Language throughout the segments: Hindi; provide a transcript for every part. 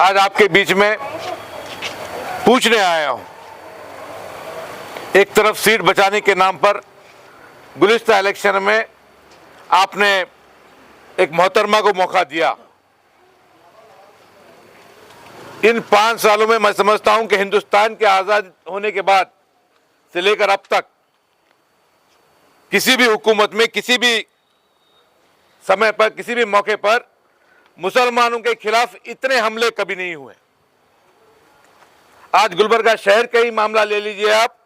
आज आपके बीच में पूछने आया हूं। एक तरफ सीट बचाने के नाम पर गुलिस्ता इलेक्शन में आपने एक मोहतरमा को मौका दिया। इन 5 सालों में मैं समझता हूं कि हिंदुस्तान के आजाद होने के बाद से लेकर अब तक किसी भी हुकूमत में किसी भी समय पर किसी भी मौके पर मुसलमानों के खिलाफ इतने हमले कभी नहीं हुए। आज गुलबर्गा शहर का ही मामला ले लीजिए आप।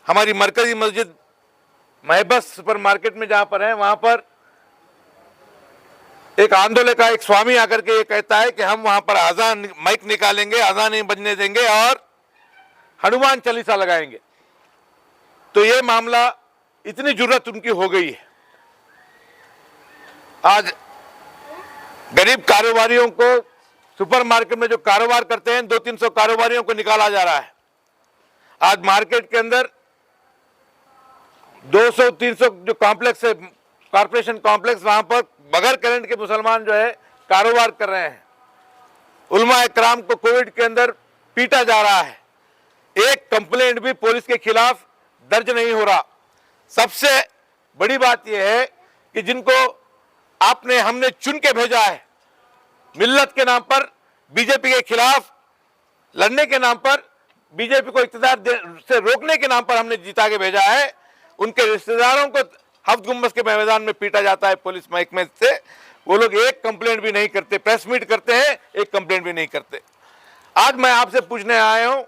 हमारी मरकजी मस्जिद महबस सुपर मार्केट में जहां पर है, वहां पर एक आंदोलन का एक स्वामी आकर के ये कहता है कि हम वहां पर अजान माइक निकालेंगे, अजान नहीं बजने देंगे और हनुमान चालीसा लगाएंगे। तो ये मामला इतनी जुर्रत उनकी हो गई है। आज गरीब कारोबारियों को सुपर मार्केट में जो कारोबार करते हैं 200-300 कारोबारियों को निकाला जा रहा है। आज मार्केट के अंदर 200-300 जो कॉम्प्लेक्स है, कॉर्पोरेशन कॉम्प्लेक्स, वहां पर बगैर करंट के मुसलमान जो है कारोबार कर रहे हैं। उलमा इकराम को कोविड के अंदर पीटा जा रहा है। एक कंप्लेंट भी पुलिस के खिलाफ दर्ज नहीं हो रहा। सबसे बड़ी बात यह है कि जिनको हमने चुन के भेजा है, मिल्लत के नाम पर बीजेपी के खिलाफ लड़ने के नाम पर, बीजेपी को इख्तियार से रोकने के नाम पर हमने जिता के भेजा है, उनके रिश्तेदारों को हफ्त गुम्बद के मैदान में पीटा जाता है पुलिस महकमे से। वो लोग एक कंप्लेंट भी नहीं करते, प्रेस मीट करते हैं, एक कंप्लेंट भी नहीं करते। आज मैं आपसे पूछने आया हूं,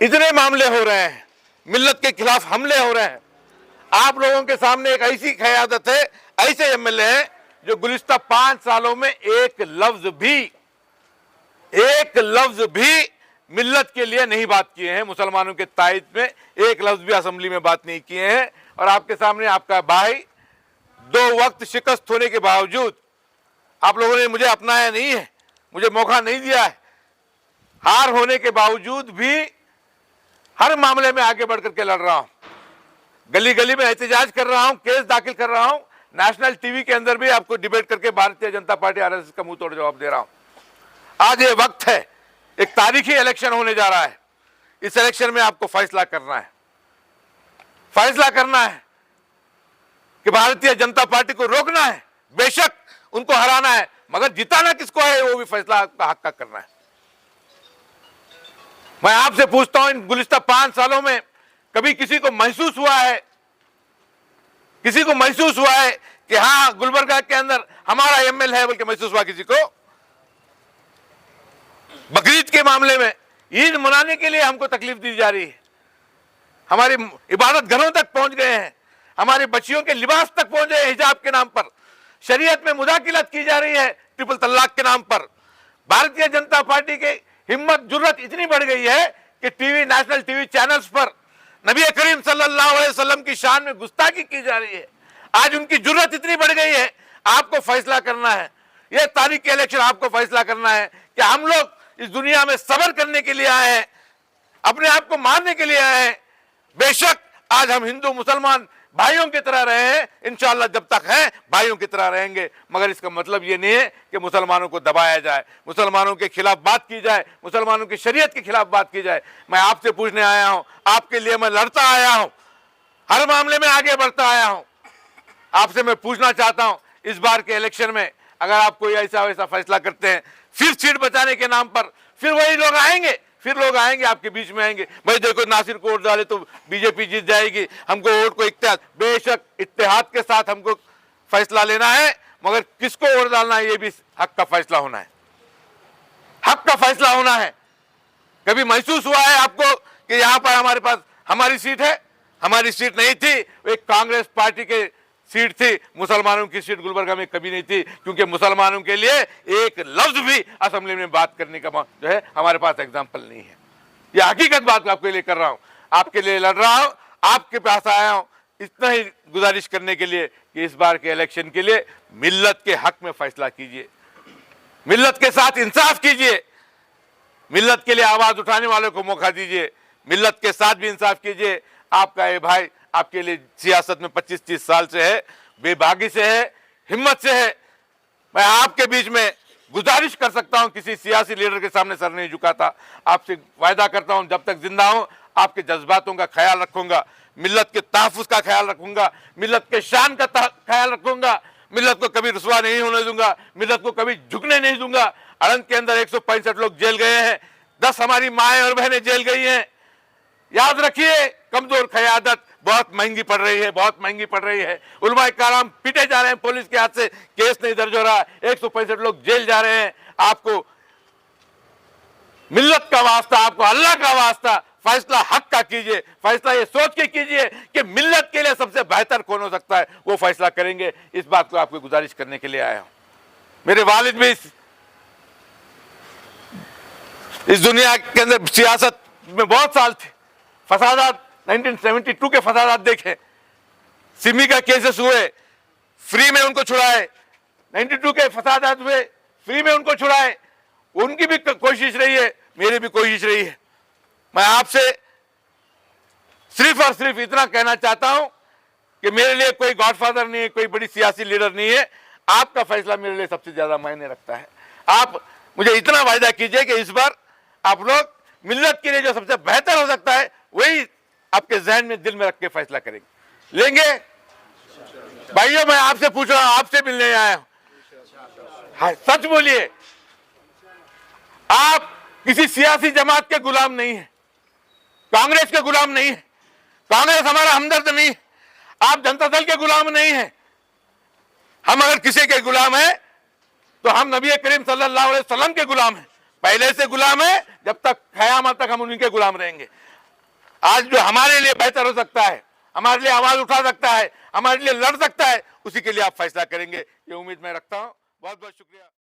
इतने मामले हो रहे हैं, मिल्लत के खिलाफ हमले हो रहे हैं, आप लोगों के सामने एक ऐसी क़यादत है, ऐसे एमएलए हैं जो गुज़िश्ता 5 सालों में एक लफ्ज भी मिल्लत के लिए नहीं बात किए हैं। मुसलमानों के तायद में एक लफ्ज भी असेंबली में बात नहीं किए हैं। और आपके सामने आपका भाई 2 वक्त शिकस्त होने के बावजूद आप लोगों ने मुझे अपनाया नहीं है, मुझे मौका नहीं दिया है। हार होने के बावजूद भी हर मामले में आगे बढ़ करके लड़ रहा हूं, गली गली में एहतजाज कर रहा हूं, केस दाखिल कर रहा हूं, नेशनल टीवी के अंदर भी आपको डिबेट करके भारतीय जनता पार्टी आरएसएस का मुंह तोड़ जवाब दे रहा हूं। आज ये वक्त है, एक तारीखी इलेक्शन होने जा रहा है। इस इलेक्शन में आपको फैसला करना है कि भारतीय जनता पार्टी को रोकना है, बेशक उनको हराना है, मगर जिताना किसको है वो भी फैसला आपका हक का करना है। मैं आपसे पूछता हूं, इन गुज़िश्ता 5 सालों में कभी किसी को महसूस हुआ है कि हां गुलबर्गा के अंदर हमारा एमएल है, बल्कि महसूस हुआ किसी को? बकरीद के मामले में ईद मनाने के लिए हमको तकलीफ दी जा रही है, हमारी इबादत घरों तक पहुंच गए हैं, हमारी बच्चियों के लिबास तक पहुंच गए, हिजाब के नाम पर शरीयत में मुदाखिलत की जा रही है, ट्रिपल तलाक के नाम पर। भारतीय जनता पार्टी की हिम्मत जुर्रत इतनी बढ़ गई है कि टीवी, नेशनल टीवी चैनल्स पर नबी करीम सल्लल्लाहु अलैहि वसल्लम की शान में गुस्ताखी की जा रही है। आज उनकी जुर्रत इतनी बढ़ गई है, आपको फैसला करना है। यह तारीख के इलेक्शन आपको फैसला करना है कि हम लोग इस दुनिया में सब्र करने के लिए आए हैं, अपने आप को मारने के लिए आए हैं। बेशक आज हम हिंदू मुसलमान भाइयों की तरह रहे हैं, इंशाअल्लाह जब तक हैं भाइयों की तरह रहेंगे, मगर इसका मतलब ये नहीं है कि मुसलमानों को दबाया जाए, मुसलमानों के खिलाफ बात की जाए, मुसलमानों की शरीयत के खिलाफ बात की जाए। मैं आपसे पूछने आया हूं, आपके लिए मैं लड़ता आया हूं, हर मामले में आगे बढ़ता आया हूं। आपसे मैं पूछना चाहता हूं, इस बार के इलेक्शन में अगर आप कोई ऐसा वैसा फैसला करते हैं, फिर सीट बचाने के नाम पर फिर वही लोग आएंगे, आपके बीच में आएंगे, भाई देखो नासिर को वोट डाले तो बीजेपी जीत जाएगी, हमको वोट को इत्तेहाद। बेशक इत्तेहाद के साथ हमको फैसला लेना है, मगर किसको वोट डालना है ये भी हक का फैसला होना है। कभी महसूस हुआ है आपको कि यहां पर हमारे पास हमारी सीट है? हमारी सीट नहीं थी, एक कांग्रेस पार्टी के सीट थी। मुसलमानों की सीट गुलबर्गा में कभी नहीं थी, क्योंकि मुसलमानों के लिए एक लफ्ज भी असेंबली में बात करने का जो है हमारे पास एग्जाम्पल नहीं है। यह हकीकत बात आपके लिए कर रहा हूं, आपके लिए लड़ रहा हूं, आपके पास आया हूं इतना ही गुजारिश करने के लिए कि इस बार के इलेक्शन के लिए मिल्लत के हक में फैसला कीजिए, मिल्लत के साथ इंसाफ कीजिए, मिल्लत के लिए आवाज उठाने वालों को मौका दीजिए, मिल्लत के साथ भी इंसाफ कीजिए। आपका ये भाई आपके लिए सियासत में 25-30 साल से है, बेबागी से है, हिम्मत से है। मैं आपके बीच में गुजारिश कर सकता हूं, किसी सियासी लीडर के सामने सर नहीं झुकाता। आपसे वायदा करता हूं, जब तक जिंदा हूं आपके जज्बातों का ख्याल रखूंगा, मिल्लत के तहफ़्फ़ुज़ का ख्याल रखूंगा, मिल्लत के शान का ख्याल रखूंगा, मिल्लत को कभी रुसवा नहीं होने दूंगा, मिल्लत को कभी झुकने नहीं दूंगा। अड़ंग के अंदर 165 लोग जेल गए हैं, 10 हमारी माएँ और बहनें जेल गई हैं। याद रखिए, कमजोर क़यादत बहुत महंगी पड़ रही है, बहुत महंगी पड़ रही है। उलमा कराम पीटे जा रहे हैं पुलिस के हाथ से, केस नहीं दर्ज हो रहा, 165 लोग जेल जा रहे हैं। आपको मिल्लत का वास्ता, आपको अल्लाह का वास्ता फैसला हक का कीजिए, फैसला ये सोच के कीजिए कि मिल्लत के लिए सबसे बेहतर कौन हो सकता है, वो फैसला करेंगे। इस बात को आपको गुजारिश करने के लिए आया हूं। मेरे वालिद भी इस दुनिया के अंदर सियासत में बहुत साल थे। फसादात 1972 के फसादात देखे, सिमी का केसेस हुए, फ्री में उनको छुड़ाए, 92 के फसादात हुए, फ्री में उनको छुड़ाए। उनकी भी कोशिश रही है, मेरी भी कोशिश रही है। मैं आपसे सिर्फ और सिर्फ इतना कहना चाहता हूं कि मेरे लिए कोई गॉडफादर नहीं है, कोई बड़ी सियासी लीडर नहीं है। आपका फैसला मेरे लिए सबसे ज्यादा मायने रखता है। आप मुझे इतना वायदा कीजिए कि इस बार आप लोग मिल्लत के लिए जो सबसे बेहतर हो सकता है वही आपके जहन में, दिल में रख के फैसला करेंगे, लेंगे। भाइयों, मैं आपसे पूछ रहा हूं, आपसे मिलने आया हूं, हाँ, सच बोलिए, आप किसी सियासी जमात के गुलाम नहीं है, कांग्रेस के गुलाम नहीं है, कांग्रेस हमारा हमदर्द नहीं है, आप जनता दल के गुलाम नहीं है। हम अगर किसी के गुलाम हैं तो हम नबी करीम सल्लल्लाहु अलैहि वसल्लम के गुलाम हैं, पहले से गुलाम है, जब तक क़यामत तक हम उनके गुलाम रहेंगे। आज जो हमारे लिए बेहतर हो सकता है, हमारे लिए आवाज उठा सकता है, हमारे लिए लड़ सकता है, उसी के लिए आप फैसला करेंगे, ये उम्मीद मैं रखता हूं। बहुत बहुत शुक्रिया।